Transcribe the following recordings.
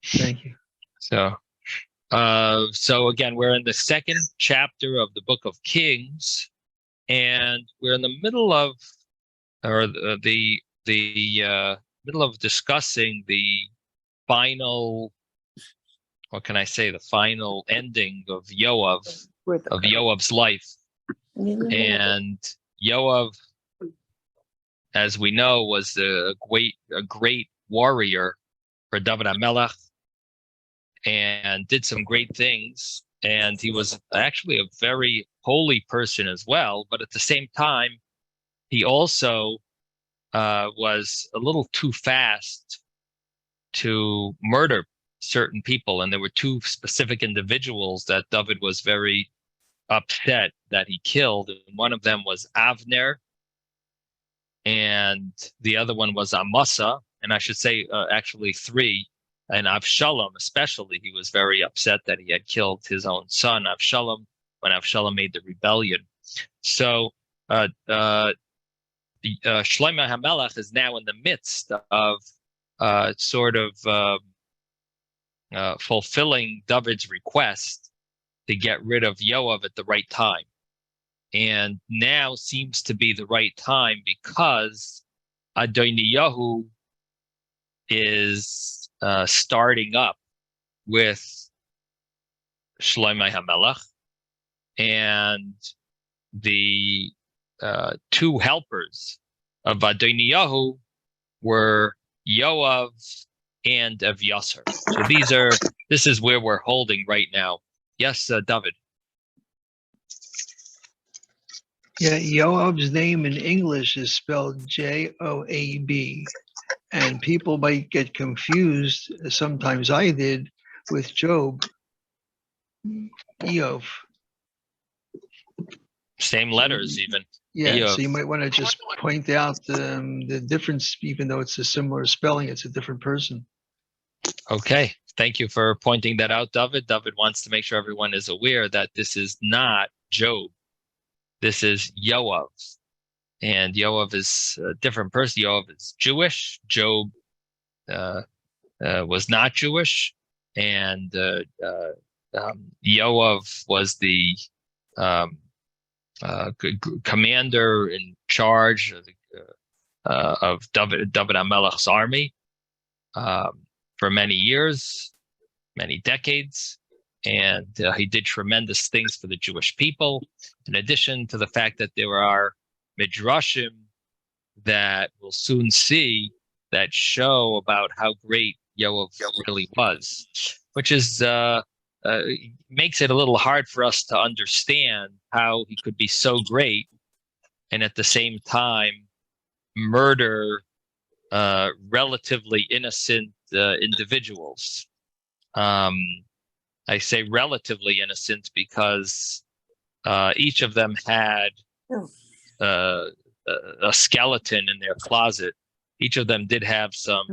Thank you. So again, we're in the second chapter of the Book of Kings, and we're in the middle of, or the middle of discussing the final, what can I say, the final ending of Yoav's life. And Yoav, as we know, was a great warrior for David HaMelech, and did some great things. And he was actually a very holy person as well. But at the same time, he also was a little too fast to murder certain people. And there were two specific individuals that David was very upset that he killed. And one of them was Avner, and the other one was Amasa. And I should say, actually, three. And Avshalom, especially, he was very upset that he had killed his own son, Avshalom, when Avshalom made the rebellion. So Shlomo HaMelech is now in the midst of fulfilling David's request to get rid of Yoav at the right time. And now seems to be the right time because Adoniyahu is starting up with Shlomo HaMelech, and the two helpers of Adoniyahu were Yoav and Avyasar. So this is where we're holding right now. Yes, David. Yeah, Yoav's name in English is spelled Joab, and people might get confused, sometimes I did, with Job. Eov. Same letters, even. Yeah, Eov. so you might want to just point out the difference, even though it's a similar spelling, it's a different person. Okay, thank you for pointing that out, David. David wants to make sure everyone is aware that this is not Job. This is Yoav. And Yoav is a different person. Yoav is Jewish. Job was not Jewish. And Yoav was the commander in charge of David HaMelech's army for many years, many decades. And he did tremendous things for the Jewish people, in addition to the fact that there are midrashim that we'll soon see that show about how great Yoav really was, which is makes it a little hard for us to understand how he could be so great and at the same time murder relatively innocent individuals. I say relatively innocent because each of them had a skeleton in their closet. Each of them did have some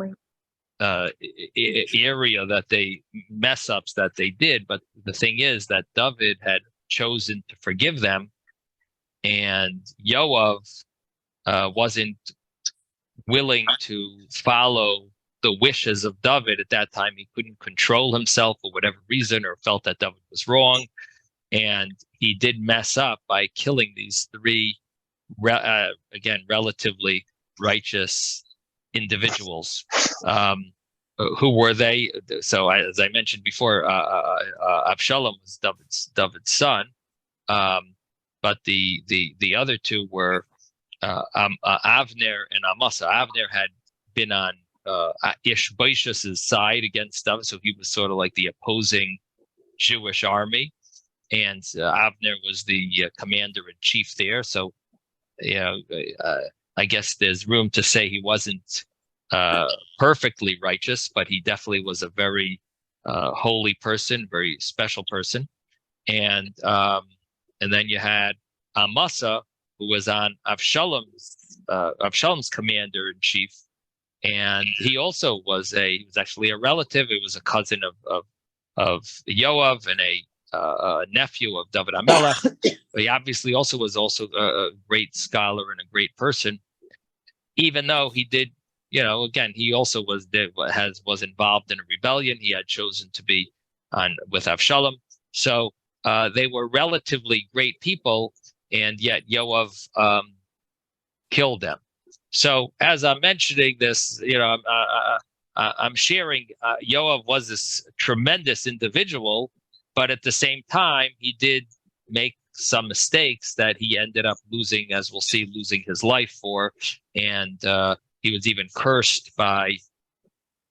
area that they mess ups that they did. But the thing is that David had chosen to forgive them, and Yoav wasn't willing to follow the wishes of David. At that time, he couldn't control himself for whatever reason, or felt that David was wrong. And he did mess up by killing these three, again, relatively righteous individuals. Who were they? So, as I mentioned before, Avshalom was David's son, but the other two were Avner and Amasa. Avner had been on Ishbosheth's side against David, so he was sort of like the opposing Jewish army, and Avner was the commander-in-chief there. So, I guess there's room to say he wasn't perfectly righteous, but he definitely was a very holy person, very special person. And then you had Amasa, who was on Avshalom's commander-in-chief, and he also was actually a relative. It was a cousin of Yoav and a nephew of David HaMelech. But he obviously was also a great scholar and a great person, even though he did again, he also was involved in a rebellion. He had chosen to be with Avshalom. So they were relatively great people, and yet Yoav killed them. So as I'm mentioning this, I'm sharing Yoav was this tremendous individual, but at the same time, he did make some mistakes that he ended up losing, as we'll see, losing his life for. And he was even cursed by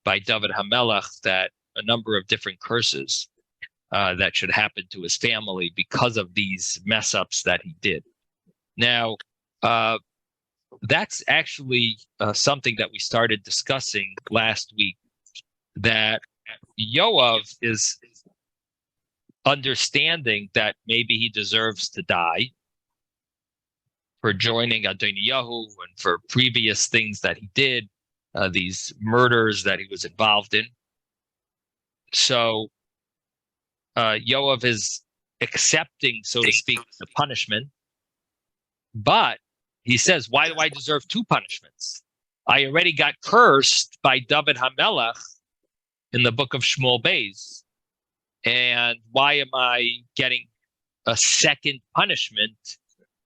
David HaMelech, that a number of different curses that should happen to his family because of these mess ups that he did. Now, that's actually something that we started discussing last week, that Yoav is understanding that maybe he deserves to die for joining Adoniyahu and for previous things that he did, these murders that he was involved in. So Yoav is accepting, so to speak, the punishment, but he says, why do I deserve two punishments? I already got cursed by David HaMelech in the book of Shmuel Beis. And why am I getting a second punishment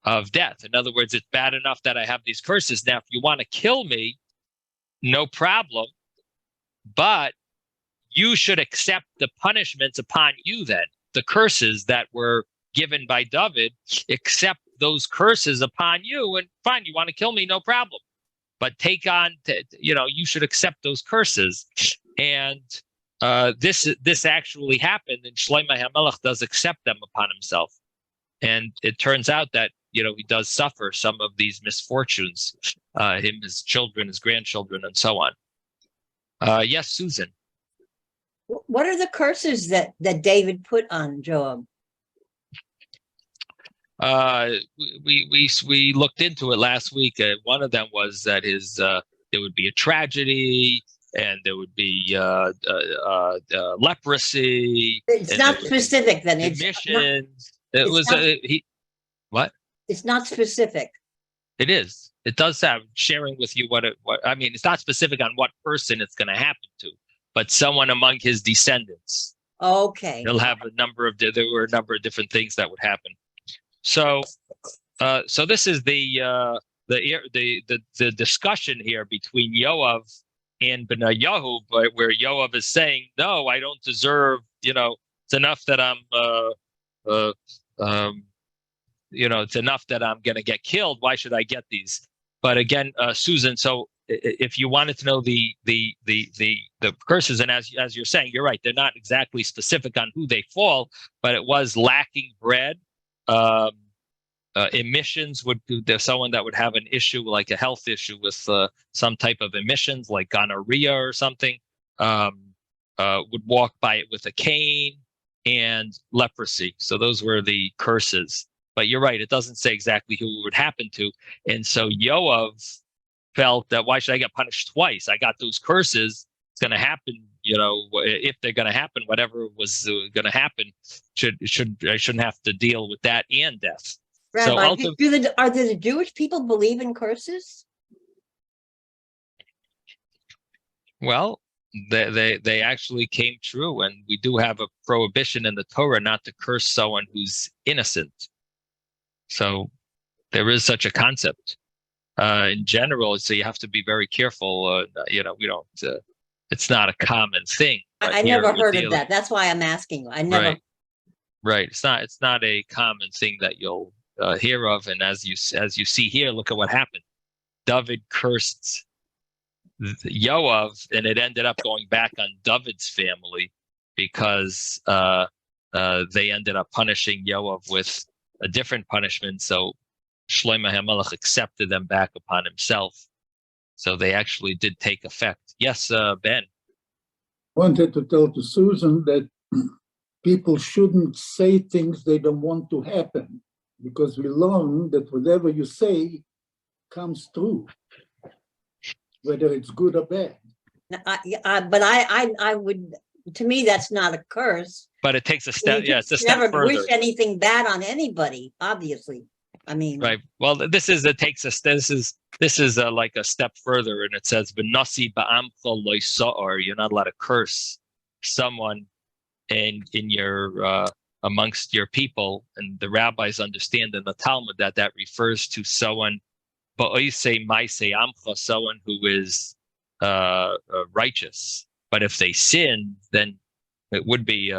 of death? In other words, it's bad enough that I have these curses. Now, if you want to kill me, no problem. But you should accept the punishments upon you then. The curses that were given by David, accept those curses upon you, and fine, you want to kill me, no problem. But take on, you should accept those curses. And this actually happened, and Shlomo HaMelech does accept them upon himself. And it turns out that, he does suffer some of these misfortunes, him, his children, his grandchildren, and so on. Yes, Susan. What are the curses that David put on Joab? We looked into it last week. One of them was that there would be a tragedy, and there would be leprosy. It's not specific, then. Emissions. What? It's not specific. It is. It does have sharing with you what I mean. It's not specific on what person it's going to happen to, but someone among his descendants. Okay. He'll have there were a number of different things that would happen. So this is the discussion here between Yoav and Benayahu, where Yoav is saying, no, I don't deserve, it's enough that it's enough that I'm going to get killed. Why should I get these? But again, Susan, so if you wanted to know the curses, and as you're saying, you're right, they're not exactly specific on who they fall, but it was lacking bread. Emissions there's someone that would have an issue, like a health issue with some type of emissions, like gonorrhea or something, would walk by it with a cane, and leprosy. So those were the curses. But you're right, it doesn't say exactly who it would happen to. And so Yoav felt that, why should I get punished twice? I got those curses. It's going to happen, if they're going to happen, whatever was going to happen, I shouldn't have to deal with that and death. Rabbi, are the Jewish people believe in curses? Well, they actually came true, and we do have a prohibition in the Torah not to curse someone who's innocent. So there is such a concept. In general, so you have to be very careful. We don't. It's not a common thing. I never heard of that. That's why I'm asking you. I never. Right. It's not a common thing that you'll hear of. And as you see here, look at what happened. David cursed Yoav, and it ended up going back on David's family because they ended up punishing Yoav with a different punishment. So Shlomo HaMelech accepted them back upon himself. So they actually did take effect. Yes, Ben. I wanted to tell to Susan that people shouldn't say things they don't want to happen, because we learn that whatever you say comes true, whether it's good or bad. But I would, to me, that's not a curse. But it takes a step. Yeah, it's a step never further. Wish anything bad on anybody, obviously. I mean, Right. Well, this is like a step further, and it says "V'nasi ba'amcha lo sa'or." You're not allowed to curse someone in your amongst your people, and the rabbis understand in the Talmud that that refers to someone ba'oisei ma'asei amcha, someone who is righteous. But if they sin, then it would be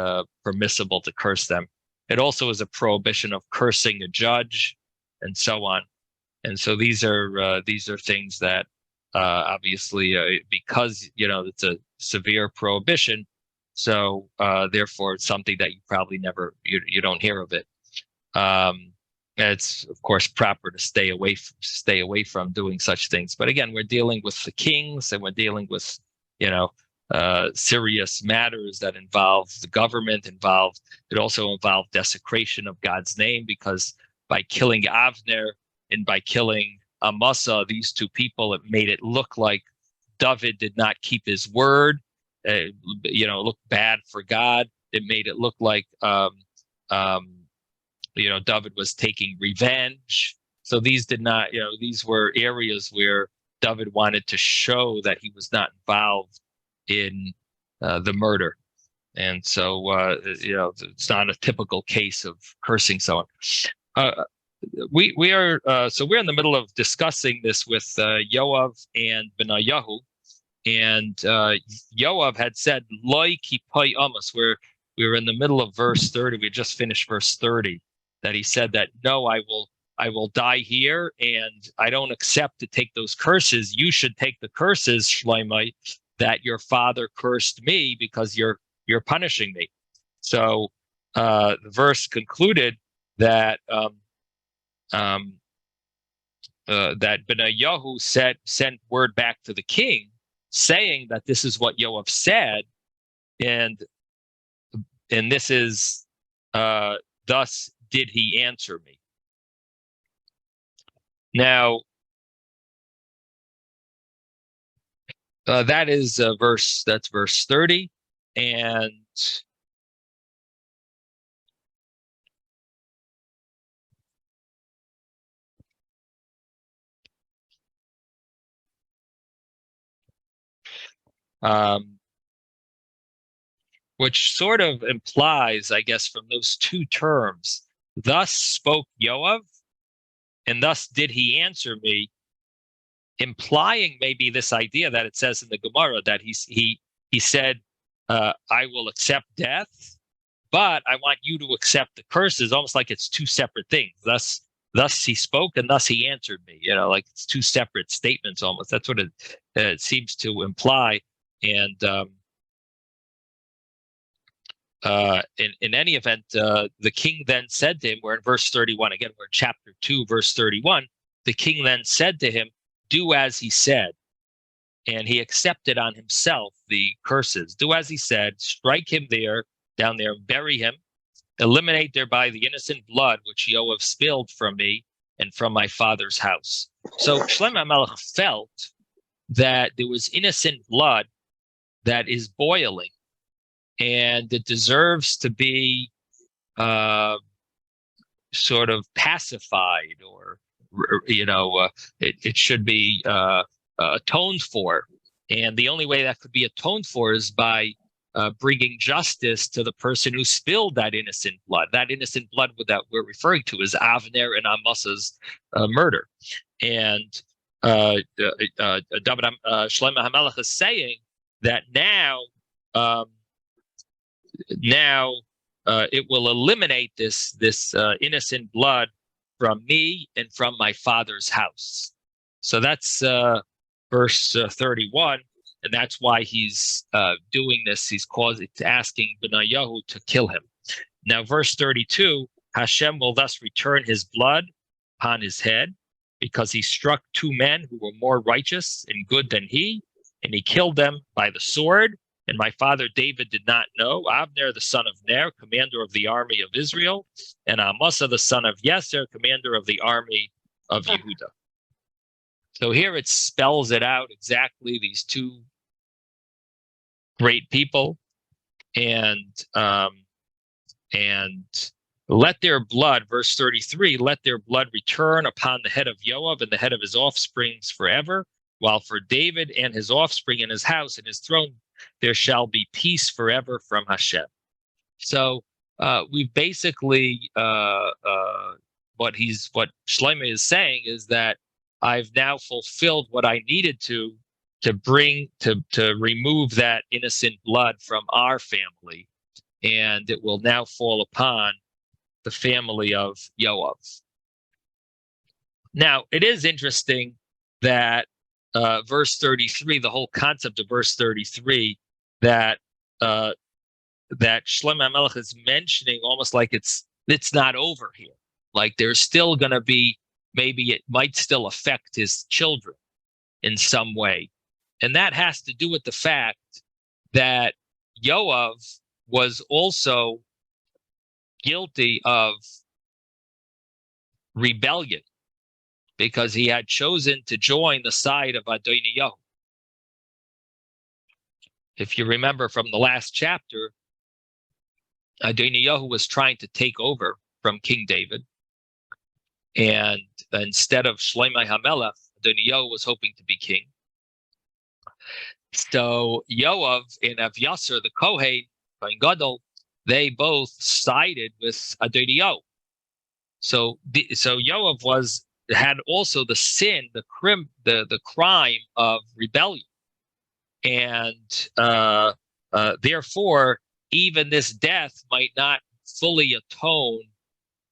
permissible to curse them. It also is a prohibition of cursing a judge, and so on. And so these are things that obviously because it's a severe prohibition, so therefore it's something that you probably never you don't hear of it. It's of course proper to stay away from doing such things. But again, we're dealing with the kings, and we're dealing with serious matters that involve the government. It also involved desecration of God's name, because by killing Avner and by killing Amasa, these two people, it made it look like David did not keep his word. It looked bad for God. It made it look like David was taking revenge. So these were areas where David wanted to show that he was not involved in the murder. And so it's not a typical case of cursing someone. We're in the middle of discussing this with Yoav and Benayahu, and Yoav had said "Loi kipai amos." We were in the middle of verse 30. We just finished verse 30. That he said that, no, I will die here, and I don't accept to take those curses. You should take the curses, Shloimeh, that your father cursed me, because you're punishing me. So the verse concluded that that Benayahu sent word back to the king, saying that this is what Yoav said, and this is thus did he answer me. Now that's verse 30, and which sort of implies, I guess, from those two terms, thus spoke Yoav, and thus did he answer me, implying maybe this idea that it says in the Gemara that he said, I will accept death, but I want you to accept the curses, almost like it's two separate things. Thus he spoke, and thus he answered me. Like it's two separate statements almost. That's what it seems to imply. And in any event, the king then said to him, we're in verse 31, again, we're in chapter 2, verse 31. The king then said to him, do as he said. And he accepted on himself the curses. Do as he said, strike him down there, and bury him, eliminate thereby the innocent blood which Yoav spilled from me and from my father's house. So Shlomo HaMelech felt that there was innocent blood that is boiling, and it deserves to be sort of pacified, or it should be atoned for. And the only way that could be atoned for is by bringing justice to the person who spilled that innocent blood. That innocent blood that we're referring to is Avner and Amasa's murder. And Shlomo HaMelech is saying that now it will eliminate this innocent blood from me and from my father's house. So that's verse 31, and that's why he's doing this. He's asking Benayahu to kill him. Now, verse 32, Hashem will thus return his blood upon his head, because he struck two men who were more righteous and good than he, and he killed them by the sword. And my father David did not know Avner the son of Ner, commander of the army of Israel, and Amasa the son of Yeser, commander of the army of Yehuda. So here it spells it out exactly, these two great people, and let their blood, verse 33, let their blood return upon the head of Joab and the head of his offsprings forever, while for David and his offspring and his house and his throne, there shall be peace forever from Hashem. So we basically, what Shlomo is saying is that I've now fulfilled what I needed to remove that innocent blood from our family, and it will now fall upon the family of Yoav. Now, it is interesting that verse 33, the whole concept of verse 33, that Shlomo HaMelech is mentioning almost like it's not over here. Like there's still going to be, maybe it might still affect his children in some way. And that has to do with the fact that Yoav was also guilty of rebellion because he had chosen to join the side of Adoniyahu. If you remember from the last chapter, Adoniyahu was trying to take over from King David, and instead of Shlomo HaMelech, Adoniyahu was hoping to be king. So Yoav and Avyasar, the Kohen Gadol, they both sided with Adoniyahu. So Yoav had also the sin, the crime of rebellion, and therefore even this death might not fully atone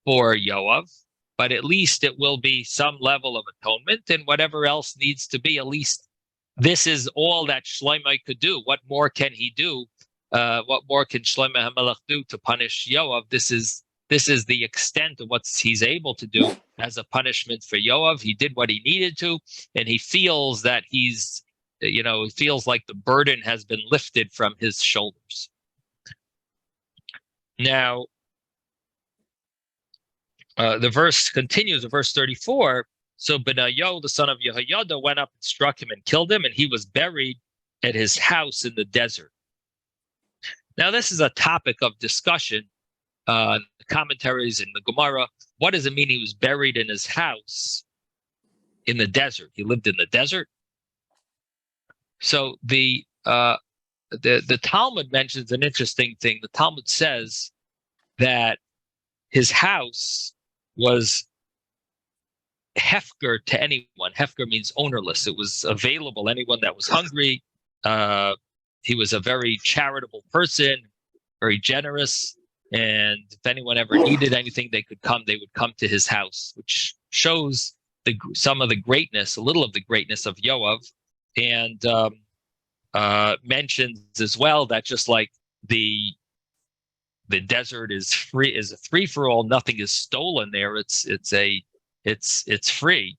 for Yoav, but at least it will be some level of atonement, and whatever else needs to be, at least this is all that Shlomo could do. What more can he do? What more can Shlomo HaMelech do to punish Yoav? This is the extent of what he's able to do as a punishment for Yoav. He did what he needed to, and he feels that he feels like the burden has been lifted from his shoulders. Now, the verse continues, verse 34. So Benayo, the son of Yehoiada, went up and struck him and killed him, and he was buried at his house in the desert. Now, this is a topic of discussion, commentaries in the Gemara. What does it mean he was buried in his house in the desert? He lived in the desert. So the Talmud mentions an interesting thing. The Talmud says that his house was hefker to anyone. Hefker means ownerless. It was available. Anyone that was hungry. He was a very charitable person, very generous. And if anyone ever needed anything, they would come to his house, which shows some of the greatness, a little of the greatness of Yoav. And mentions as well that just like the desert is a free for all, nothing is stolen there. It's free.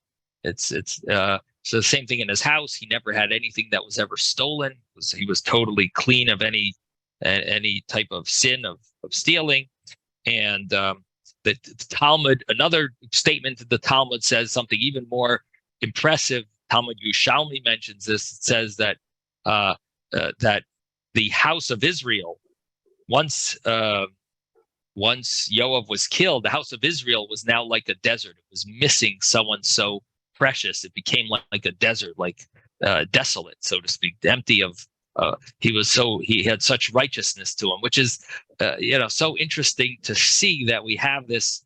So the same thing in his house. He never had anything that was ever stolen. He was totally clean of any type of sin of stealing. And the Talmud, another statement of the Talmud says something even more impressive. Talmud Yerushalmi mentions this. It says that that the house of Israel, once Yoav was killed, the house of Israel was now like a desert. It was missing someone so precious. It became like a desert, like desolate, so to speak, empty of. He had such righteousness to him, which is so interesting to see that we have this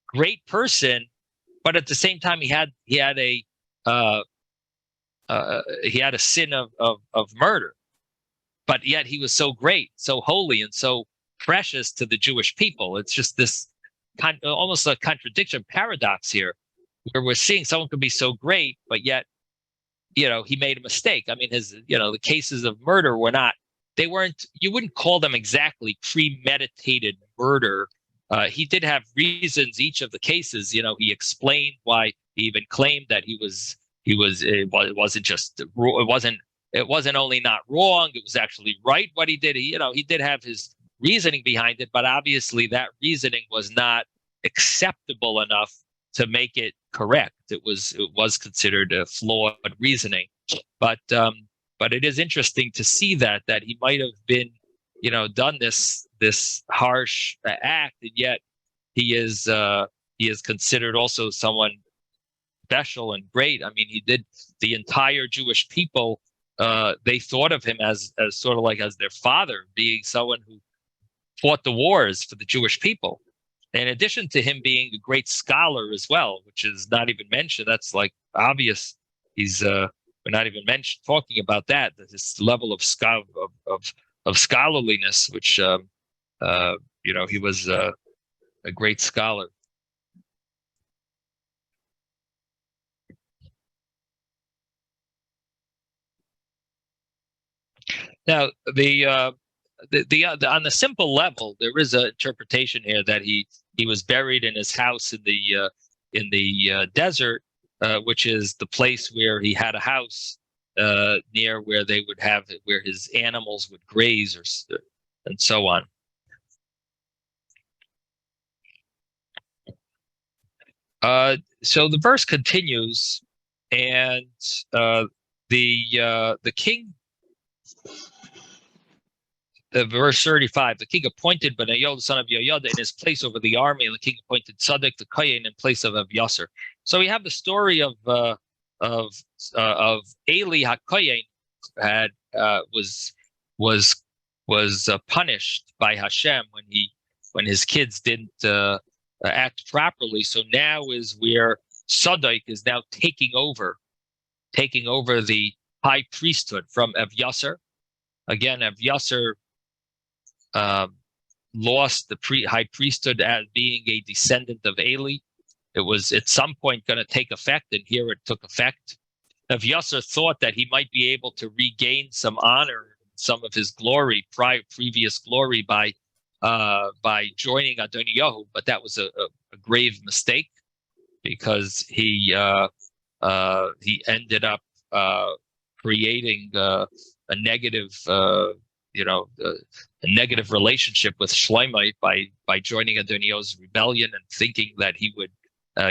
great person, but at the same time he had a sin of murder, but yet he was so great, so holy, and so precious to the Jewish people. It's just this almost a contradiction, paradox here, where we're seeing someone could be so great, but yet, he made a mistake. I mean, the cases of murder you wouldn't call them exactly premeditated murder. He did have reasons, each of the cases, he explained why. He even claimed that it wasn't only not wrong, it was actually right what he did. He did have his reasoning behind it, but obviously that reasoning was not acceptable enough to make it correct. It was considered a flawed reasoning. But it is interesting to see that he might have been, done this harsh act, and yet he is considered also someone special and great. I mean, he did the entire Jewish people. They thought of him as sort of like as their father, being someone who fought the wars for the Jewish people. In addition to him being a great scholar as well, which is not even mentioned, that's like obvious. We're not even talking about that. This level of scholarliness, which he was a great scholar. Now, on the simple level, there is an interpretation here that he was buried in his house in the desert, which is the place where he had a house near where they would have where his animals would graze and so on. So the verse continues, and the king. Verse 35, the king appointed Benayo, the son of Yoyada, in his place over the army, and the king appointed Tzadok the Kohen in place of Yasser. So we have the story of Eli HaKohen had was punished by Hashem when his kids didn't act properly. So now is where Tzadok is now taking over the high priesthood from Yasser. Again, Yasser lost the high priesthood as being a descendant of Eli. It was at some point going to take effect, and here it took effect. Yasser thought that he might be able to regain some honor, some of his glory, previous glory, by joining Adoniyahu, but that was a grave mistake, because he ended up creating a negative a negative relationship with Shlomo by joining Adoniyahu's rebellion and thinking that he would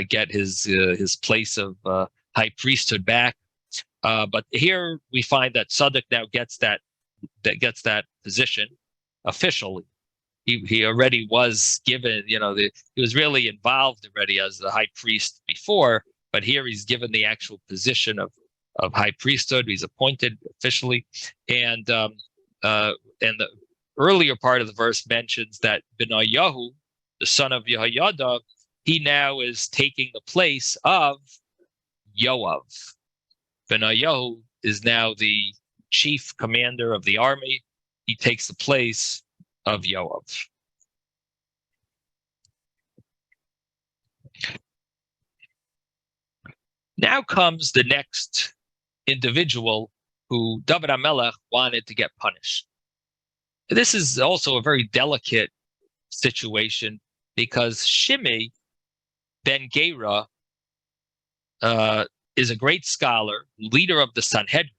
get his place of high priesthood back. But here we find that Tzadok now gets that position officially. He already was given, he was really involved already as the high priest before, but here he's given the actual position of high priesthood. He's appointed officially, and the earlier part of the verse mentions that Benayahu, the son of Yehoiada, he now is taking the place of Yoav. Benayahu is now the chief commander of the army. He takes the place of Yoav. Now comes the next individual who David HaMelech wanted to get punished. This is also a very delicate situation, because Shimei ben Gera is a great scholar, leader of the Sanhedrin,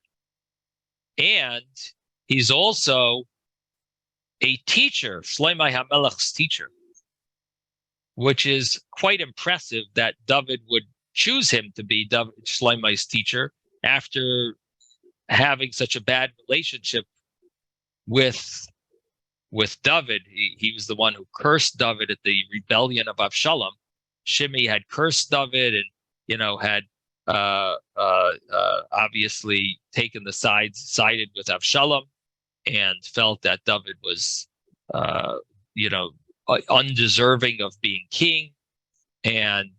and he's also a teacher, Shlomo HaMelech's teacher, which is quite impressive that David would choose him to be Shlomo's teacher after having such a bad relationship with David. He was the one who cursed David at the rebellion of Avshalom. Shimei had cursed David and had obviously taken the sided with Avshalom, and felt that David was undeserving of being king, and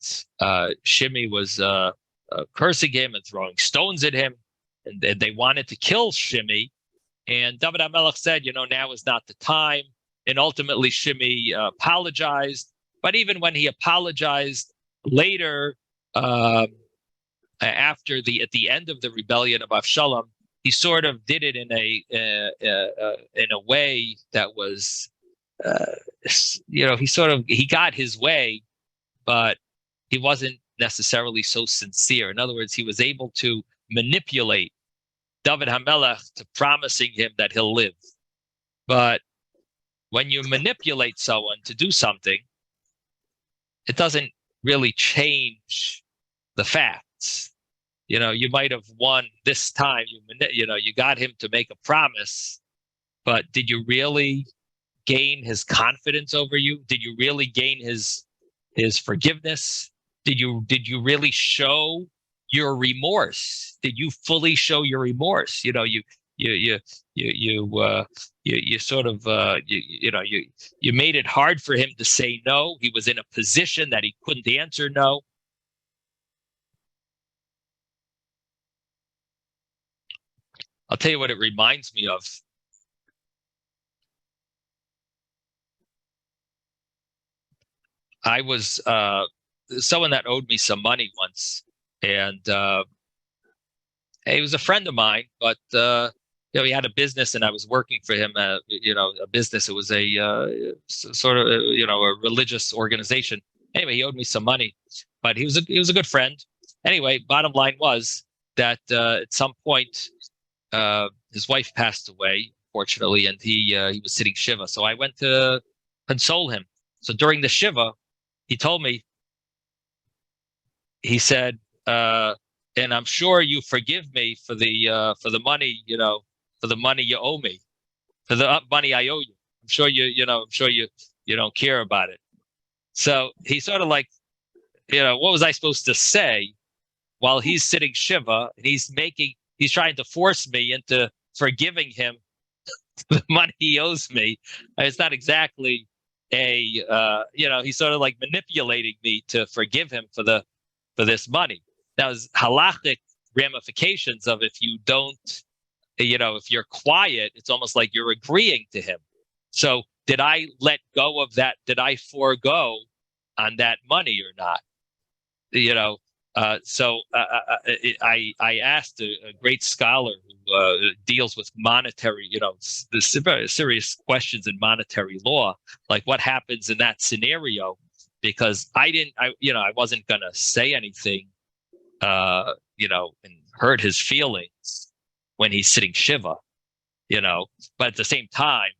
Shimei was cursing him and throwing stones at him, and they wanted to kill Shimei. And David HaMelech said, now is not the time. And ultimately, Shimei apologized. But even when he apologized later, at the end of the rebellion of Avshalom, he sort of did it in a way that was, he got his way, but he wasn't necessarily so sincere. In other words, he was able to manipulate David HaMelech to promising him that he'll live. But when you manipulate someone to do something, it doesn't really change the facts. You might have won this time. You got him to make a promise, but did you really gain his confidence over you? Did you really gain his his forgiveness? Did you really show your remorse? Did you fully show your remorse? You know, you sort of you made it hard for him to say no. He was in a position that he couldn't answer no. I'll tell you what it reminds me of. I was someone that owed me some money once, and he was a friend of mine, but he had a business, and I was working for him. A business. It was a sort of a religious organization. Anyway, he owed me some money, but he was a good friend. Anyway, bottom line was that at some point his wife passed away, fortunately, and he was sitting shiva. So I went to console him. So during the shiva, he told me, he said, and I'm sure you forgive me for the money, for the money you owe me, for the money I owe you. I'm sure you don't care about it. So he sort of like, what was I supposed to say while he's sitting shiva and he's trying to force me into forgiving him the money he owes me. It's not exactly he's sort of like manipulating me to forgive him for this money. Now, there's halachic ramifications of if you don't, if you're quiet, it's almost like you're agreeing to him. So did I let go of that? Did I forego on that money or not? So I asked a great scholar who deals with monetary, the serious questions in monetary law, like what happens in that scenario, because I wasn't going to say anything, and hurt his feelings when he's sitting shiva, but at the same time,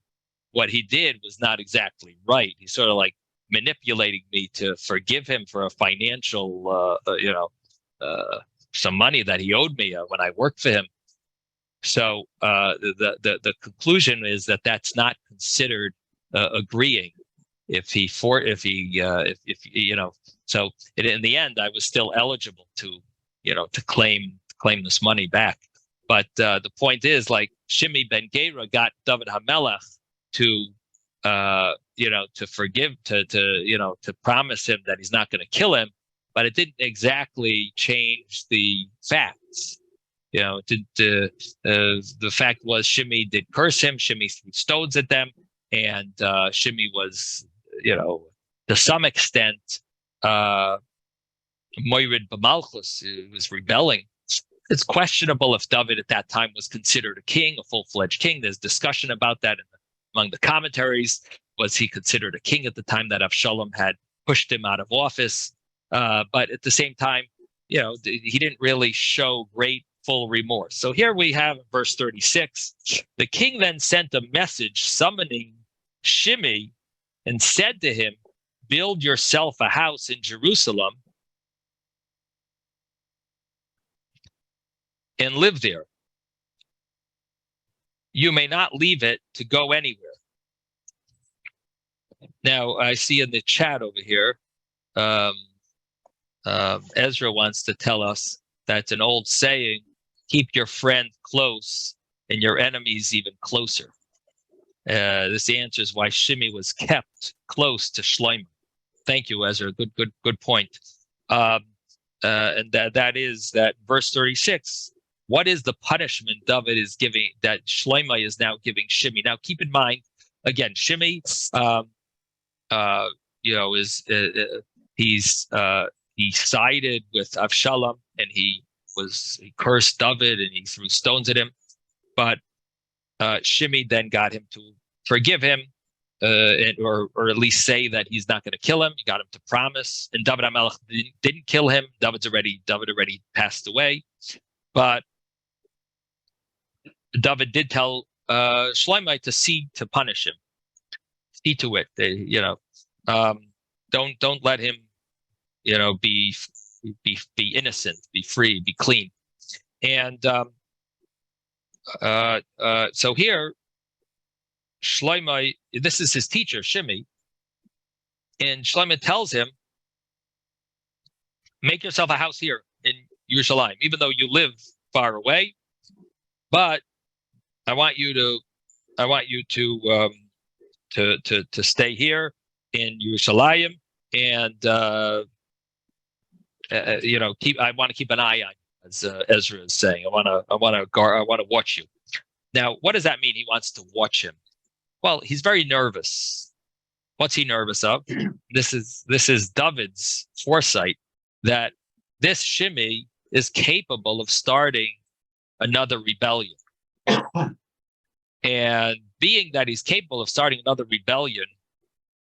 what he did was not exactly right. He's sort of like manipulating me to forgive him for a financial, some money that he owed me when I worked for him. So the conclusion is that that's not considered agreeing. So in the end, I was still eligible to claim this money back. But the point is, like, Shimi ben Gera got David HaMelech to forgive, to promise him that he's not going to kill him, but it didn't exactly change the facts. The fact was Shimi did curse him. Shimi threw stones at them, and Shimi was, to some extent, Moirid b'malchus, was rebelling. It's questionable if David at that time was considered a king, a full-fledged king. There's discussion about that among the commentaries. Was he considered a king at the time that Avshalom had pushed him out of office? But at the same time, he didn't really show great full remorse. So here we have verse 36. The king then sent a message summoning Shimi and said to him, build yourself a house in Jerusalem and live there. You may not leave it to go anywhere. Now, I see in the chat over here, Ezra wants to tell us that's an old saying, keep your friend close and your enemies even closer. This answers why Shimi was kept close to Shlomo. Thank you, Ezra. Good point. And that is that verse 36. What is the punishment David is giving, that Shlomo is now giving Shimi? Now, keep in mind, again, Shimi, he sided with Avshalom, and he cursed David, and he threw stones at him. But Shimi then got him to forgive him, or at least say that he's not going to kill him. He got him to promise, and David HaMelech didn't kill him. David already passed away, but David did tell Shlomo to punish him. See to it, don't let him, be innocent, be free, be clean. And so here, Shlomo, this is his teacher, Shimi, and Shlomo tells him make yourself a house here in Yerushalayim, even though you live far away. But I want you to stay here in Yerushalayim, and I want to keep an eye on you, as Ezra is saying. I want to watch you. Now, what does that mean? He wants to watch him. Well, he's very nervous. What's he nervous of? This is David's foresight that this Shimei is capable of starting another rebellion. And being that he's capable of starting another rebellion,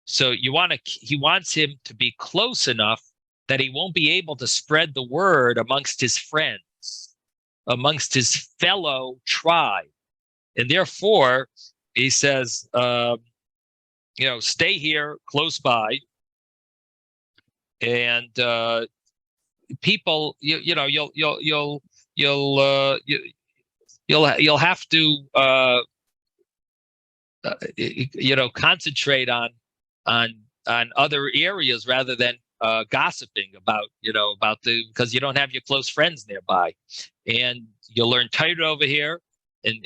so he wants him to be close enough that he won't be able to spread the word amongst his friends, amongst his fellow tribe. And therefore, he says, stay here close by, and people, you'll have to concentrate on other areas rather than gossiping about because you don't have your close friends nearby, and you'll learn Torah over here, and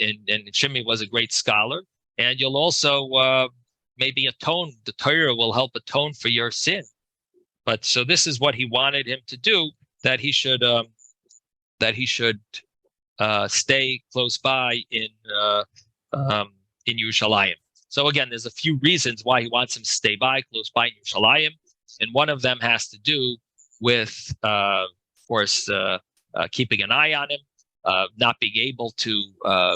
Shimei was a great scholar, and you'll also maybe atone. The Torah will help atone for your sin. But so this is what he wanted him to do, that he should stay close by in Yerushalayim. So again, there's a few reasons why he wants him to stay close by in Yerushalayim, and one of them has to do with, of course, keeping an eye on him, not being able to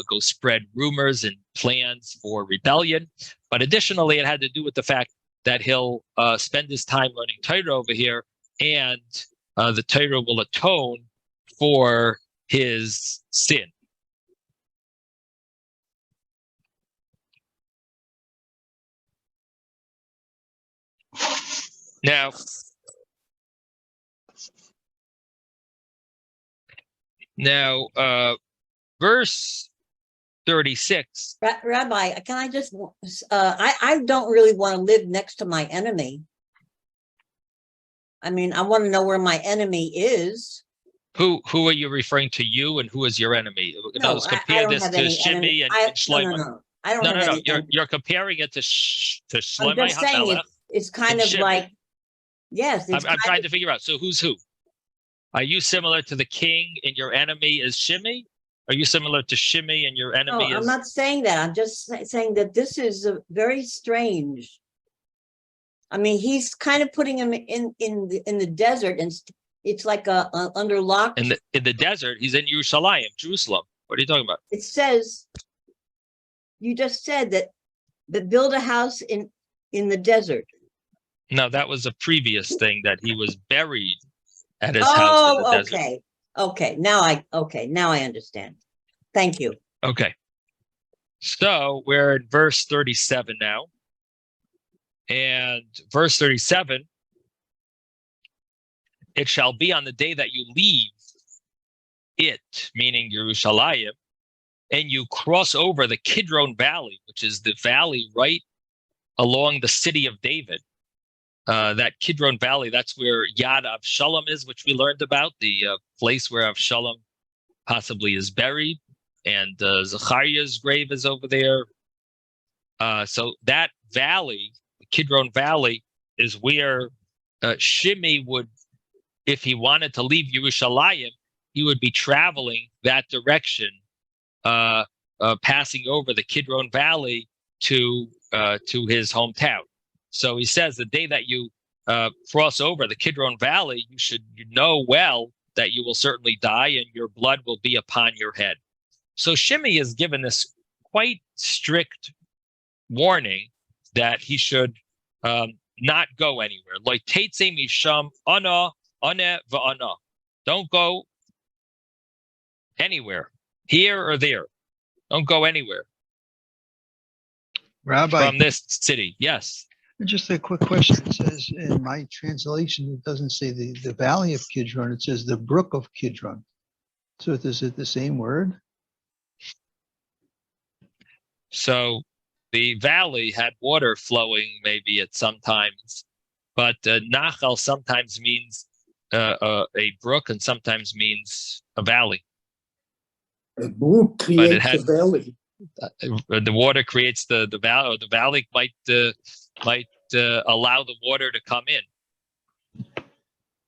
go spread rumors and plans for rebellion. But additionally, it had to do with the fact that he'll spend his time learning Torah over here, and the Torah will atone for his sin. Now, verse 36. Rabbi, can I just, I don't really want to live next to my enemy. I mean, I want to know where my enemy is. Who are you referring to, you, and who is your enemy? No, compare this to Shimei and Shlomo. No. I don't have any. You're comparing it to Shlomo. I'm just saying it's kind of Shimei. like, yes. I'm trying to figure out. So who's who? Are you similar to the king and your enemy is Shimei? Are you similar to Shimei and your enemy is... I'm not saying that. I'm just saying that this is very strange. I mean, he's kind of putting him in the desert, and it's like under lock. In the desert, he's in Jerusalem. What are you talking about? It says, you just said that build a house in the desert. No, that was a previous thing, that he was buried at his house in the desert. Okay. Now I understand. Thank you. Okay. So we're in verse 37 now. And verse 37, it shall be on the day that you leave it, meaning Yerushalayim, and you cross over the Kidron Valley, which is the valley right along the city of David. That Kidron Valley, that's where Yad Avshalom is, which we learned about, the place where Avshalom possibly is buried, and Zechariah's grave is over there. So that valley, the Kidron Valley, is where Shimei would, if he wanted to leave Yerushalayim, he would be traveling that direction, passing over the Kidron Valley to his hometown. So he says the day that you cross over the Kidron Valley, you know well that you will certainly die, and your blood will be upon your head. So Shimei is given this quite strict warning that he should not go anywhere. Like Teitze misham ana ane va'ana. Don't go anywhere, here or there. Don't go anywhere. Rabbi, from this city. Yes. just a quick question. It says in my translation, it doesn't say the valley of Kidron. It says the brook of Kidron. So is it the same word? So the valley had water flowing maybe at some times, but Nachal sometimes means a brook and sometimes means a valley. A brook But it creates a had valley. the water creates the valley, or the valley might allow the water to come in.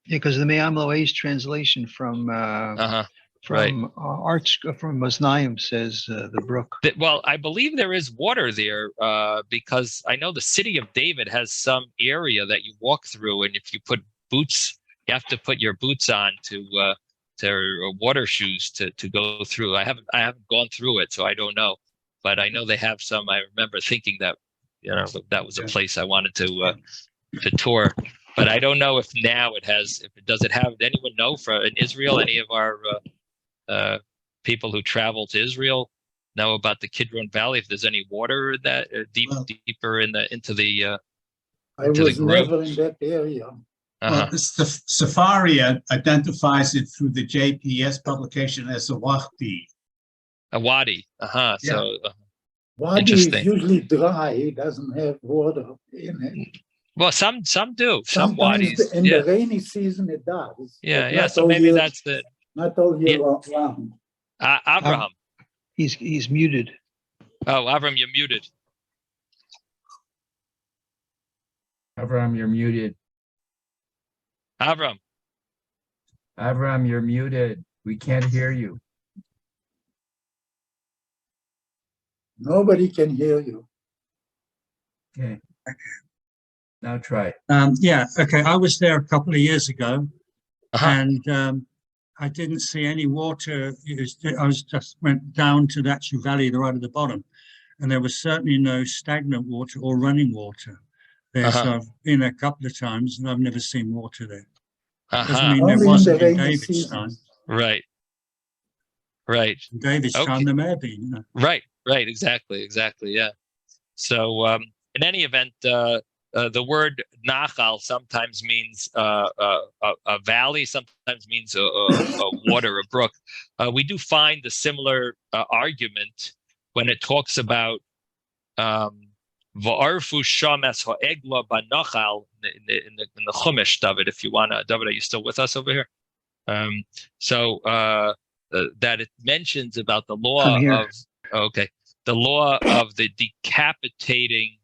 Yeah, because the Me'am Lo'e's translation from Right. from Masnaim says the brook. Well, I believe there is water there because I know the city of David has some area that you walk through, and if you put boots, you have to put your boots on to water shoes to go through. I haven't gone through it, so I don't know, but I know they have some. I remember thinking that that was a place I wanted to tour, but I don't know if now it has. If it does, it have? Anyone know in Israel? Any of our people who travel to Israel know about the Kidron Valley? If there's any water in that deeper into the I was never in that area. Well, the Safari identifies it through the JPS publication as a wadi. A wadi. Yeah. So Wadi is usually dry; it doesn't have water in it. Well, some do. Some Sometimes wadis. in the rainy season it does. Yeah. So maybe that's the. Not all year round. Abraham. He's muted. Oh, Abraham, you're muted. Avram, you're muted. Avram, you're muted. We can't hear you. Nobody can hear you. Okay. Now try. Yeah, okay. I was there a couple of years ago, and I didn't see any water. I just went down to the actual valley right at the bottom, and there was certainly no stagnant water or running water there. So I've been there a couple of times, and I've never seen water there. Doesn't mean there wasn't in David's time. Right. In David's time, there may have been. Right. Exactly. Yeah. So in any event, the word nachal sometimes means a valley, sometimes means a water, a brook. We do find a similar argument when it talks about va'arfu shames ha'egla banachal in the Chumash, David. If you want to, David, are you still with us over here? So that it mentions about the law of the law of the decapitated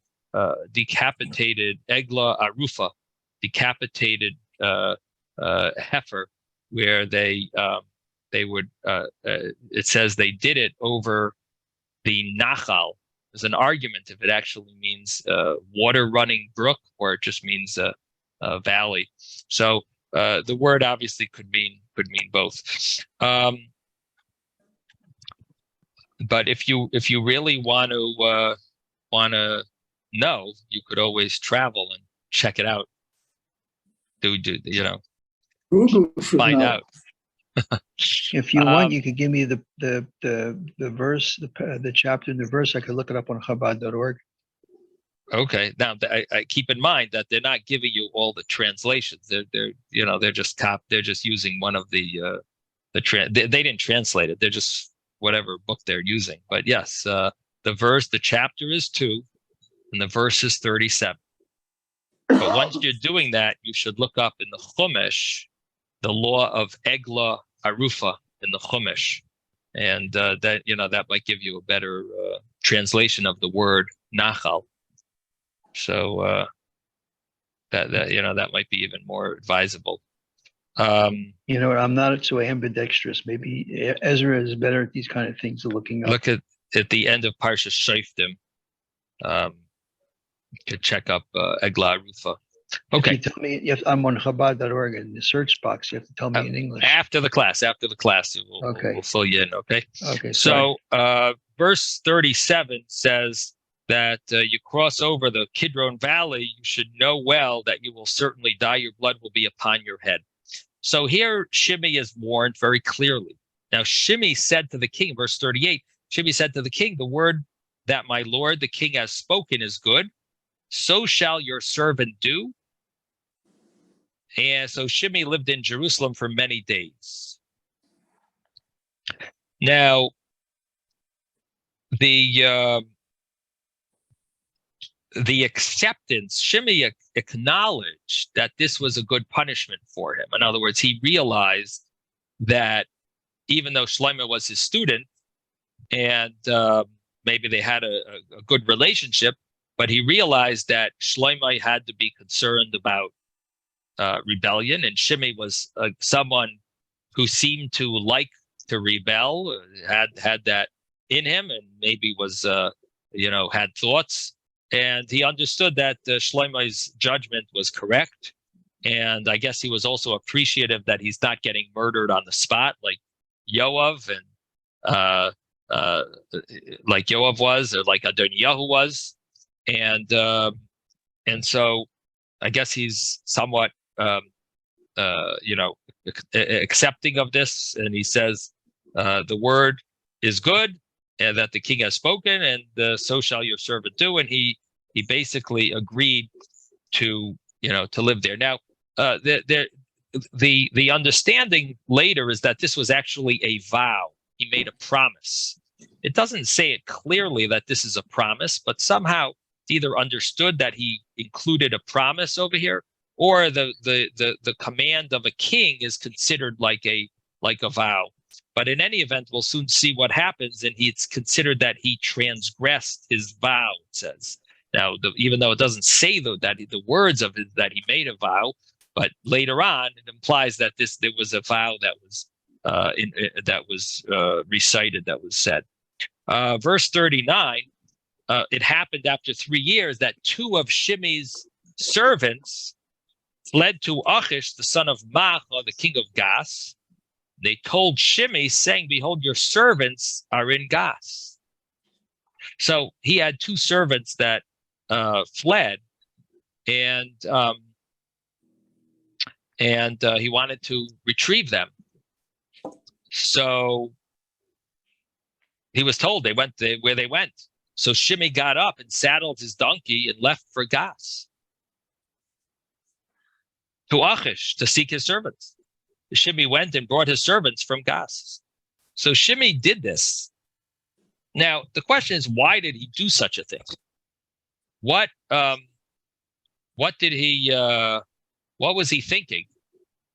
egla arufa, decapitated heifer, where they would it says they did it over the nachal. There's an argument if it actually means water running brook or it just means a valley. So the word obviously could mean both. But if you really want to know, you could always travel and check it out. Google should find know. out. If you want, you could give me the verse, the chapter and the verse. I could look it up on Chabad.org. Okay. Now, I keep in mind that they're not giving you all the translations. They're just using one of the they didn't translate it. They're just whatever book they're using. But yes, the chapter is 2, and the verse is 37. But once you're doing that, you should look up in the Chumash the law of Egla Arufa in the Chumash, and that might give you a better translation of the word Nachal. So that might be even more advisable. I'm not so ambidextrous. Maybe Ezra is better at these kind of things. Looking up. Look at the end of Parsha Shoftim. You could check up Egla Arufa. Okay. If you tell me, I'm on Chabad.org in the search box. You have to tell me in English. After the class, we'll fill you in. Okay. Okay. So, verse 37 says that you cross over the Kidron Valley. You should know well that you will certainly die. Your blood will be upon your head. So here, Shimei is warned very clearly. Now, Shimei said to the king, verse 38. Shimei said to the king, "The word that my lord the king has spoken is good. So shall your servant do." And so Shimei lived in Jerusalem for many days. Now, the the acceptance, Shimei acknowledged that this was a good punishment for him. In other words, he realized that even though Shlomo was his student and maybe they had a good relationship, but he realized that Shlomo had to be concerned about rebellion, and Shimei was someone who seemed to like to rebel, had that in him, and maybe was had thoughts. And he understood that Shlomo's judgment was correct. And I guess he was also appreciative that he's not getting murdered on the spot like Yoav like Yoav was, or like Adoniyahu was. And so I guess he's somewhat, accepting of this. And he says, the word is good, and that the king has spoken, and so shall your servant do. And he basically agreed to live there. Now, the understanding later is that this was actually a vow. He made a promise. It doesn't say it clearly that this is a promise, but somehow it's either understood that he included a promise over here, or the command of a king is considered like a vow. But in any event, we'll soon see what happens, and it's considered that he transgressed his vow, it says. Now, even though it doesn't say that the words of it, that he made a vow, but later on it implies that there was a vow that was recited, that was said. Verse 39, it happened after 3 years that 2 of Shimei's servants fled to Achish, the son of Maachah, the king of Gas. They told Shimei, saying, behold, your servants are in Gas. So he had 2 servants that fled, and he wanted to retrieve them. So he was told they went where they went. So Shimei got up and saddled his donkey and left for Gas, to Achish, to seek his servants. Shimei went and brought his servants from Gas. So Shimei did this. Now, the question is, why did he do such a thing? What did he, what was he thinking?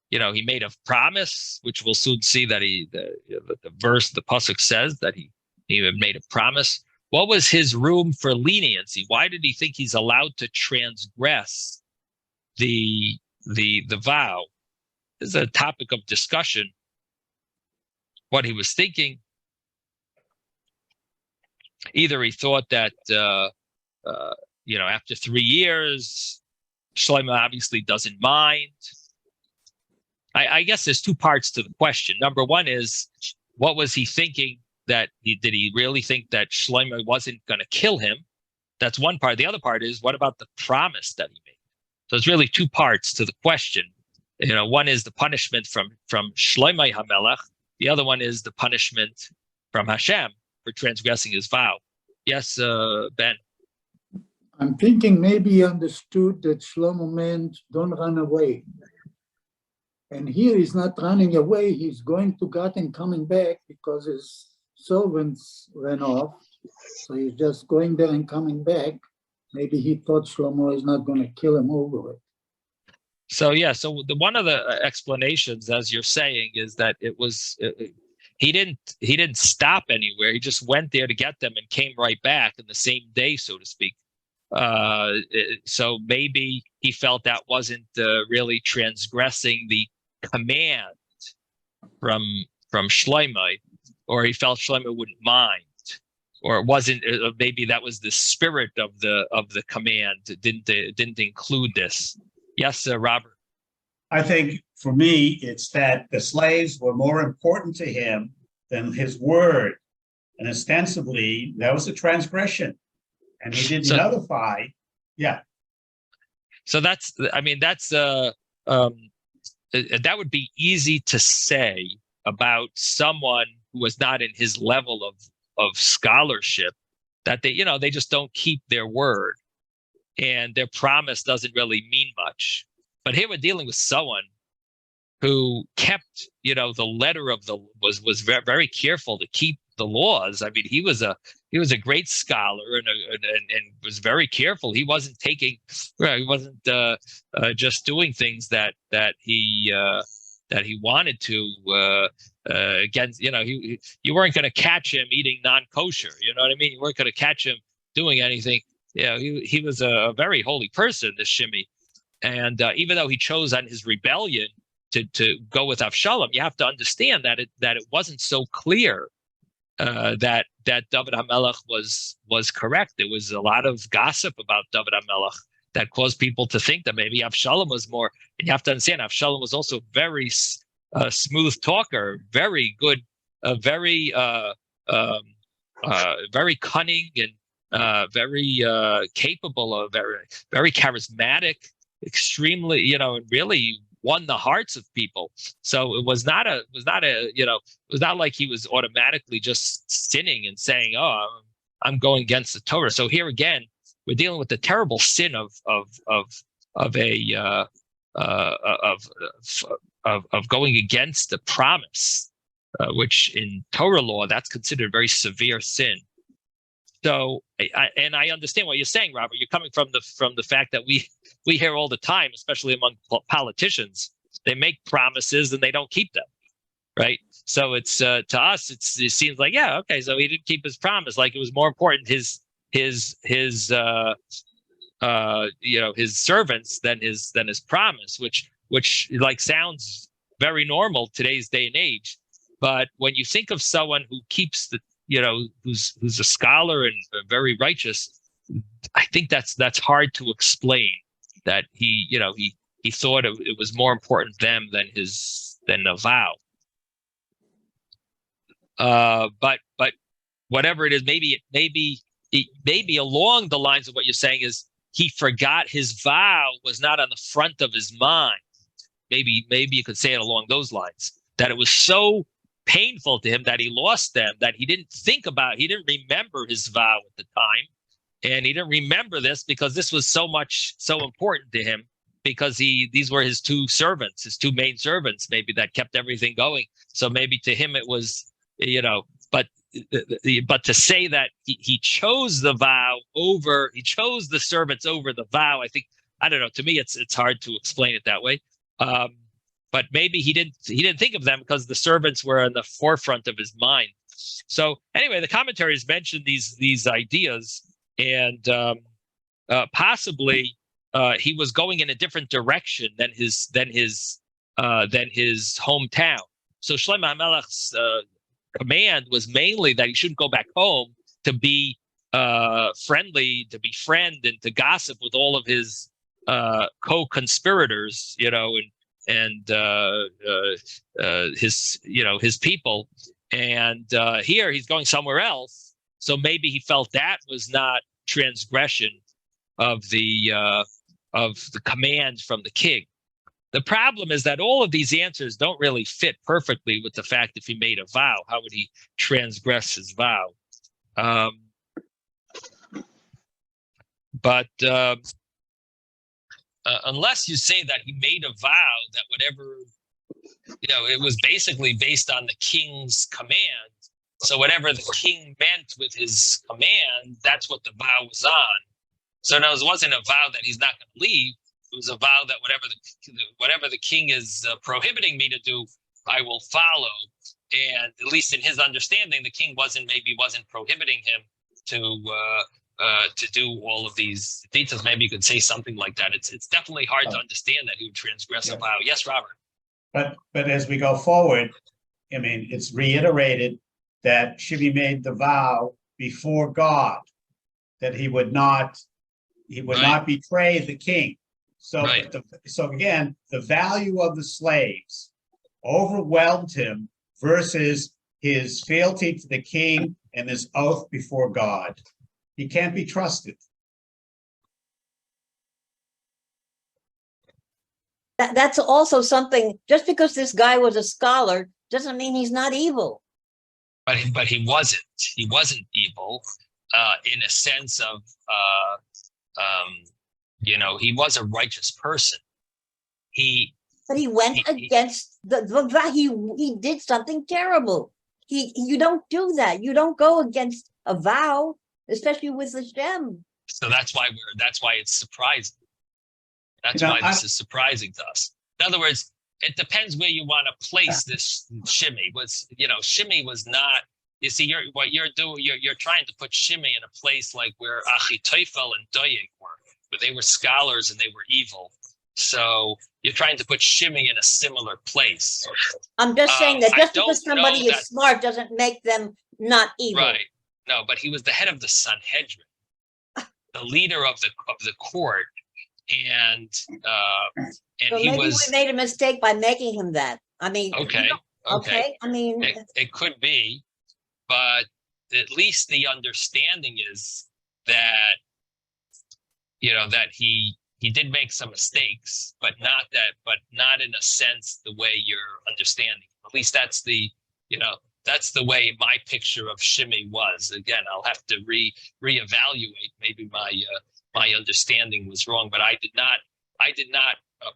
He made a promise, which we'll soon see that the pasuk says that he made a promise. What was his room for leniency? Why did he think he's allowed to transgress the vow? This is a topic of discussion, what he was thinking. Either he thought that, after 3 years, Shlomo obviously doesn't mind. I guess there's 2 parts to the question. Number one is, what was he thinking? Did he really think that Shlomo wasn't going to kill him? That's one part. The other part is, what about the promise that he made? So it's really 2 parts to the question. One is the punishment from Shlomo HaMelech. The other one is the punishment from Hashem for transgressing his vow. Yes, Ben. I'm thinking maybe he understood that Shlomo meant don't run away. And here he's not running away. He's going to God and coming back because his servants ran off. So he's just going there and coming back. Maybe he thought Shlomo is not going to kill him over it. So one of the explanations, as you're saying, is that it was he didn't stop anywhere. He just went there to get them and came right back in the same day, so to speak. So maybe he felt that wasn't really transgressing the command from Shlomo, or he felt Shlomo wouldn't mind, or it wasn't. Maybe that was the spirit of the command. Didn't include this. Yes, Robert. I think for me, it's that the slaves were more important to him than his word. And ostensibly, that was a transgression. And he didn't notify. Yeah. So that would be easy to say about someone who was not in his level of scholarship, that they just don't keep their word. And their promise doesn't really mean much. But here we're dealing with someone who kept, the letter of was very, very careful to keep the laws. I mean, he was a great scholar and was very careful. He wasn't just doing things that he wanted to against. You weren't going to catch him eating non-kosher. You know what I mean? You weren't going to catch him doing anything. He was a very holy person, this Shimei. And even though he chose on his rebellion to go with Avshalom, you have to understand that it wasn't so clear that David HaMelech was correct. There was a lot of gossip about David HaMelech that caused people to think that maybe Avshalom was more. And you have to understand, Avshalom was also very smooth talker, very good, very very cunning and very capable of very charismatic. Extremely, and really won the hearts of people. So it was not like he was automatically just sinning and saying, "Oh, I'm going against the Torah." So here again, we're dealing with the terrible sin of going against the promise, which in Torah law that's considered a very severe sin. So, I understand what you're saying, Robert. You're coming from the fact that we hear all the time, especially among politicians, they make promises and they don't keep them, right? So it's to us, it seems like, yeah, okay, so he didn't keep his promise. Like it was more important his servants than his promise, which like sounds very normal today's day and age. But when you think of someone who keeps who's a scholar and very righteous, I think that's hard to explain. That he thought it was more important than the vow. But whatever it is, maybe along the lines of what you're saying is he forgot his vow was not on the front of his mind. Maybe you could say it along those lines, that it was so painful to him that he lost them, that he didn't remember his vow at the time. And he didn't remember this because this was so important to him, because these were his two main servants, maybe, that kept everything going. So maybe to him it was, but to say that he chose the servants over the vow, I don't know. To me, it's hard to explain it that way. But maybe he didn't think of them because the servants were in the forefront of his mind. So anyway, the commentaries mention these ideas, and possibly he was going in a different direction than his hometown. So Shlomo HaMelech's command was mainly that he shouldn't go back home to be friendly, to befriend, and to gossip with all of his co-conspirators, and his people. And here he's going somewhere else. So maybe he felt that was not transgression of the command from the king. The problem is that all of these answers don't really fit perfectly with the fact if he made a vow, how would he transgress his vow? But unless you say that he made a vow that whatever, it was basically based on the king's command. So whatever the king meant with his command, that's what the vow was on. So no, it wasn't a vow that he's not going to leave. It was a vow that whatever the king is prohibiting me to do, I will follow. And at least in his understanding, the king wasn't prohibiting him to do all of these details. Maybe you could say something like that. It's definitely hard to understand that he would transgress a vow. Yes, Robert. But as we go forward, I mean, it's reiterated that Shimei made the vow before God that he would not betray the king. So, right. So again, the value of the slaves overwhelmed him versus his fealty to the king and his oath before God. He can't be trusted. That's also something. Just because this guy was a scholar doesn't mean he's not evil. But he wasn't. He wasn't evil in a sense of he was a righteous person. But he went against he did something terrible. You don't do that. You don't go against a vow, especially with Hashem. So that's why it's surprising. That's You know, why this is surprising to us. In other words, it depends where you want to place this shimmy. Shimmy was not. You see, you're trying to put shimmy in a place like where Achitophel and Doeg were, where they were scholars and they were evil. So you're trying to put shimmy in a similar place. I'm just saying that just because somebody is that, smart doesn't make them not evil. Right. No, but he was the head of the Sanhedrin, the leader of the court, and So he maybe was. we made a mistake by making him that. I mean, Okay. I mean, It could be, but at least the understanding is that that he did make some mistakes, but not in a sense the way you're understanding. At least that's the way my picture of Shimei was. Again, I'll have to reevaluate. Maybe my understanding was wrong, but I did not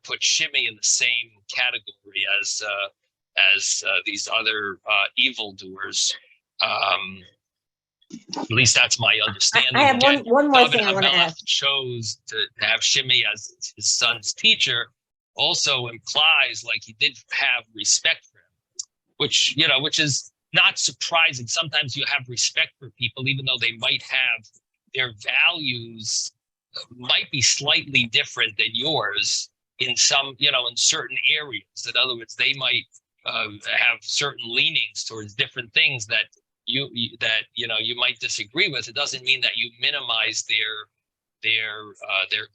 put Shimei in the same category as these other evildoers. At least that's my understanding. I have one more thing I want to Amelech ask. chose to have Shimei as his son's teacher also implies like he did have respect for him, which is not surprising. Sometimes you have respect for people, even though they might have their values might be slightly different than yours in some, in certain areas. In other words, they might have certain leanings towards different things that you might disagree with. It doesn't mean that you minimize their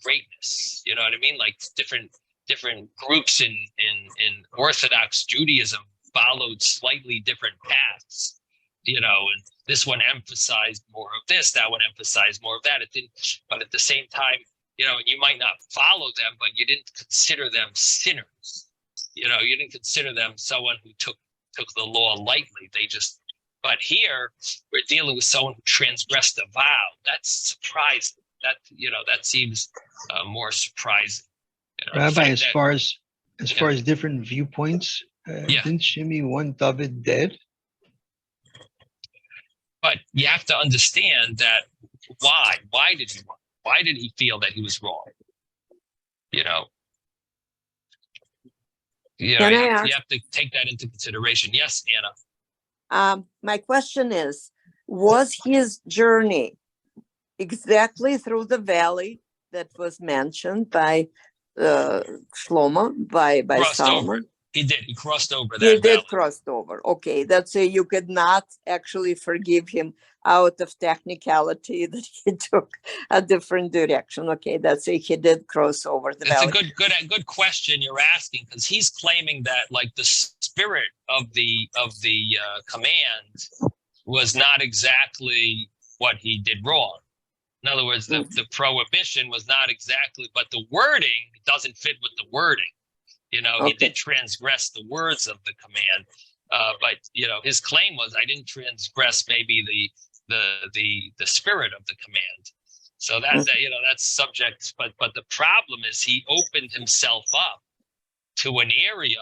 greatness. You know what I mean? Like different groups in Orthodox Judaism followed slightly different paths, and this one emphasized more of this, that one emphasized more of that. It didn't, but at the same time, and you might not follow them, but you didn't consider them sinners. You didn't consider them someone who took the law lightly. But here we're dealing with someone who transgressed a vow. That's surprising. That seems more surprising. Rabbi, as far as different viewpoints, didn't Shimei want David dead? But you have to understand that why? Why did he feel that he was wrong? You have to take that into consideration. Yes, Anna. My question is, was his journey exactly through the valley that was mentioned by Shlomo, by Solomon? Over. He did. He crossed over that. He did cross over. Okay, that's a, you could not actually forgive him out of technicality that he took a different direction. Okay, that's a, he did cross over the valley. It's a good question you're asking, because he's claiming that like the spirit of the command was not exactly what he did wrong. In other words, the prohibition was not exactly, but the wording doesn't fit with the wording. He did transgress the words of the command, but his claim was, I didn't transgress maybe the spirit of the command. So that's subject. But the problem is he opened himself up to an area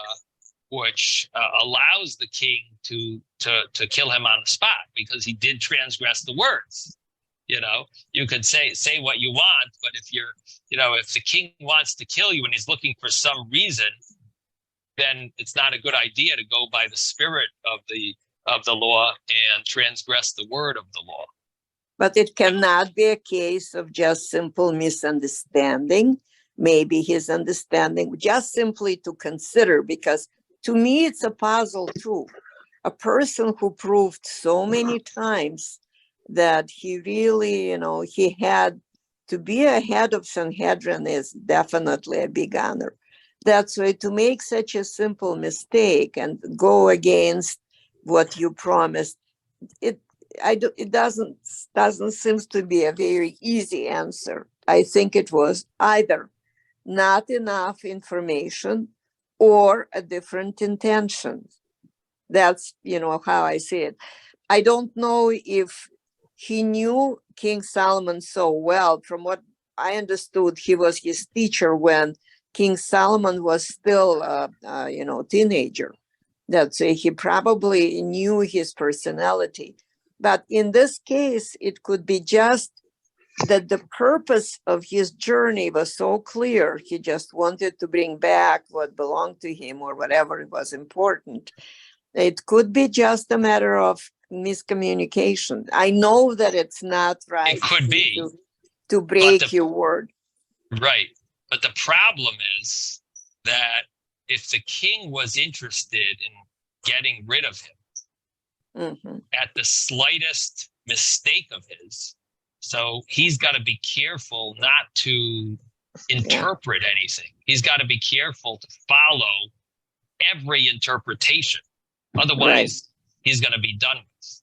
which allows the king to kill him on the spot, because he did transgress the words. You could say what you want, but if the king wants to kill you and he's looking for some reason, then it's not a good idea to go by the spirit of the law and transgress the word of the law. But it cannot be a case of just simple misunderstanding. Maybe his understanding, just simply to consider, because to me it's a puzzle too. A person who proved so many times that he really, he had to be a head of Sanhedrin is definitely a big honor. That's why to make such a simple mistake and go against what you promised, it doesn't seem to be a very easy answer. I think it was either not enough information or a different intention. That's how I see it. I don't know if he knew King Solomon so well. From what I understood, he was his teacher when King Solomon was still, teenager. That's he probably knew his personality. But in this case, it could be just that the purpose of his journey was so clear. He just wanted to bring back what belonged to him or whatever was important. It could be just a matter of miscommunication. I know that it's not right. It could be. To break your word. Right. But the problem is that if the king was interested in getting rid of him at the slightest mistake of his, so he's got to be careful not to interpret anything. He's got to be careful to follow every interpretation. Otherwise, he's going to be done with.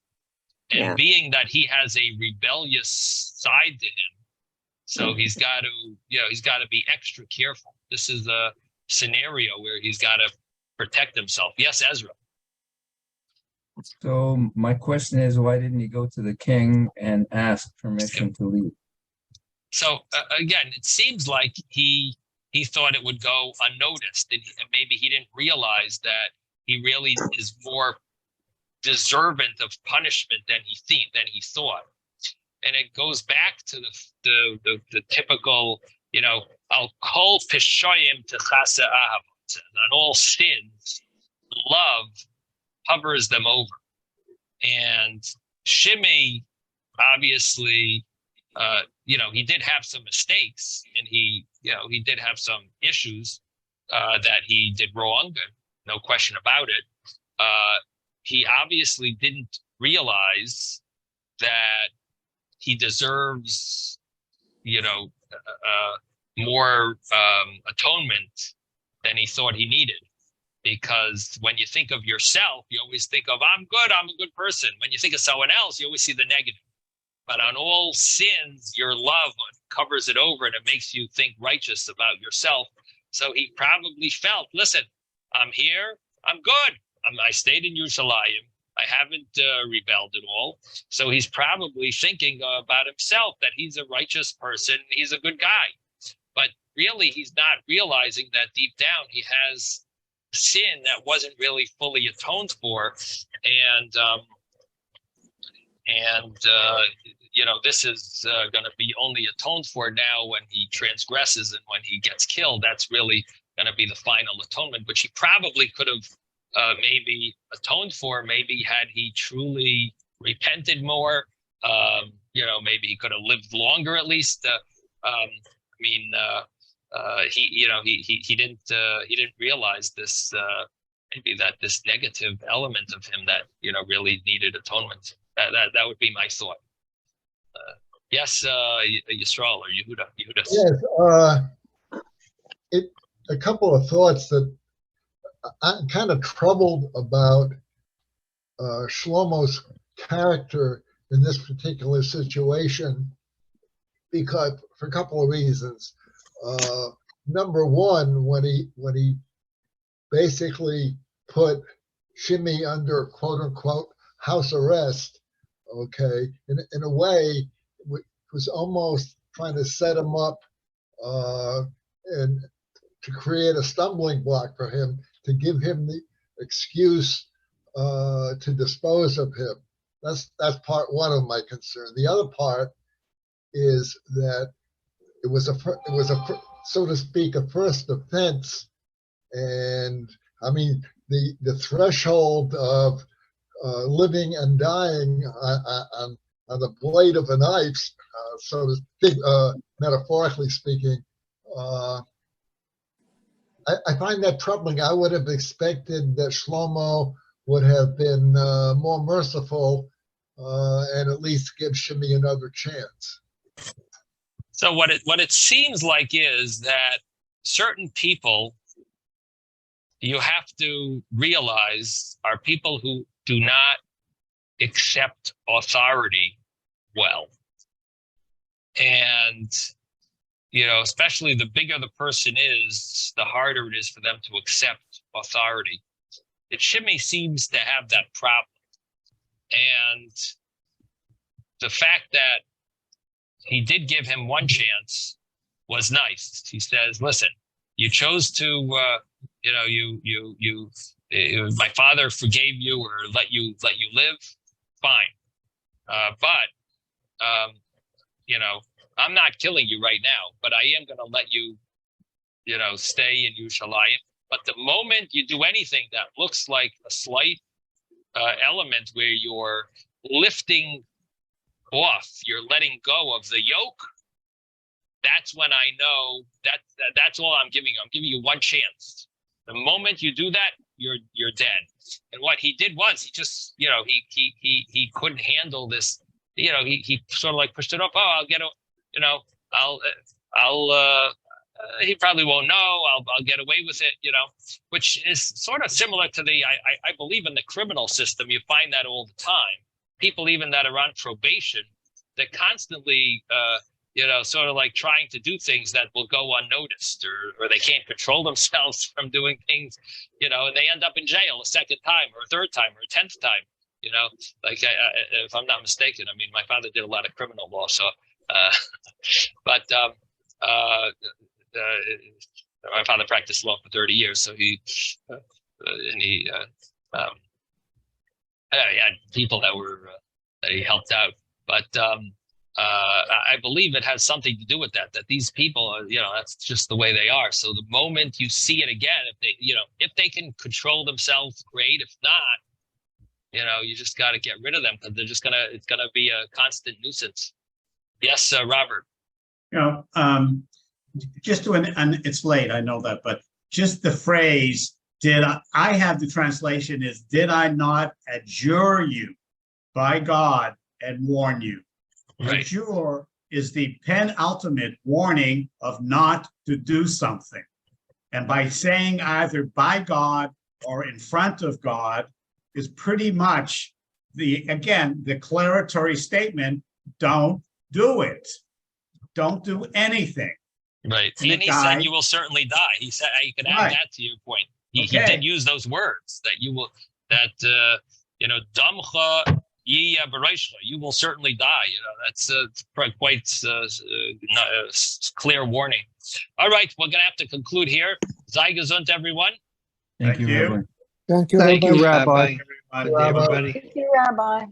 And being that he has a rebellious side to him, so he's got to be extra careful. This is a scenario where he's got to protect himself. Yes, Ezra. So my question is, why didn't he go to the king and ask permission to leave? So again, it seems like he thought it would go unnoticed, and maybe he didn't realize that he really is more deserving of punishment than he thought. And it goes back to the typical, I'll call pishoyim to chasa ahavot. On all sins, love covers them over. And Shimei, obviously, he did have some mistakes, and he did have some issues that he did wrong. No question about it. He obviously didn't realize that he deserves, more atonement than he thought he needed. Because when you think of yourself, you always think of, I'm a good person. When you think of someone else, you always see the negative. But on all sins, your love covers it over, and it makes you think righteous about yourself. So he probably felt, listen, I'm here, I'm good. I stayed in Yerushalayim. I haven't rebelled at all. So he's probably thinking about himself, that he's a righteous person, he's a good guy. But really, he's not realizing that deep down he has sin that wasn't really fully atoned for. And this is going to be only atoned for now when he transgresses and when he gets killed. That's really going to be the final atonement, which he probably could have maybe atoned for, maybe had he truly repented more. Maybe he could have lived longer at least. He didn't realize this, maybe that this negative element of him that really needed atonement. That would be my thought. Yes, Yisrael or Yehuda. Yes, a couple of thoughts that I'm kind of troubled about Shlomo's character in this particular situation, because for a couple of reasons. Number one, when he basically put Shimei under quote unquote house arrest, okay, in a way, was almost trying to set him up and to create a stumbling block for him, to give him the excuse to dispose of him. That's part one of my concern. The other part is that it was a so to speak a first offense, and I mean the threshold of living and dying on the blade of a knife, so to speak, metaphorically speaking. I find that troubling. I would have expected that Shlomo would have been more merciful and at least give Shimei another chance. So what it seems like is that certain people, you have to realize, are people who do not accept authority well. And, especially the bigger the person is, the harder it is for them to accept authority. And Shimei seems to have that problem. And the fact that he did give him one chance was nice. He says, listen, you chose to, you if my father forgave you or let you live, fine. But you know, I'm not killing you right now, but I am going to let you, you know, stay in Yerushalayim. But the moment you do anything that looks like a slight element where you're lifting off, you're letting go of the yoke, that's when I know that's all I'm giving you. I'm giving you one chance. The moment you do that, you're dead. And what he did was he just, you know, he couldn't handle this. You know, he sort of like pushed it off. Oh, I'll get a, you know, he probably won't know. I'll get away with it, you know, which is sort of similar to I believe in the criminal system. You find that all the time. People even that are on probation, they're constantly, you know, sort of like trying to do things that will go unnoticed, or they can't control themselves from doing things, you know, and they end up in jail a second time or a third time or a 10th time, you know, like if I'm not mistaken. I mean, my father did a lot of criminal law, so, but my father practiced law for 30 years, so he had people that he helped out, but I believe it has something to do with that these people are, you know, that's just the way they are. So the moment you see it again, if they can control themselves, great. If not, you know, you just got to get rid of them, because it's gonna be a constant nuisance. Yes, Robert. You know, just to, and it's late, I know that, but just the phrase, I have the translation is, did I not adjure you by God and warn you? Right. Adjure is the penultimate warning of not to do something. And by saying either by God or in front of God is pretty much the declaratory statement, don't do it. Don't do anything. Right. And he said, you will certainly die. He said, you can add that to your point. He did use those words, that you will, you know, damcha ye bereishcha, you will certainly die. You know, that's quite clear warning. All right, we're going to have to conclude here. Sei gesund, everyone. Thank you, Rabbi. Thank you, Thank you, everybody. Rabbi. Everybody. Everybody. Thank you, Rabbi.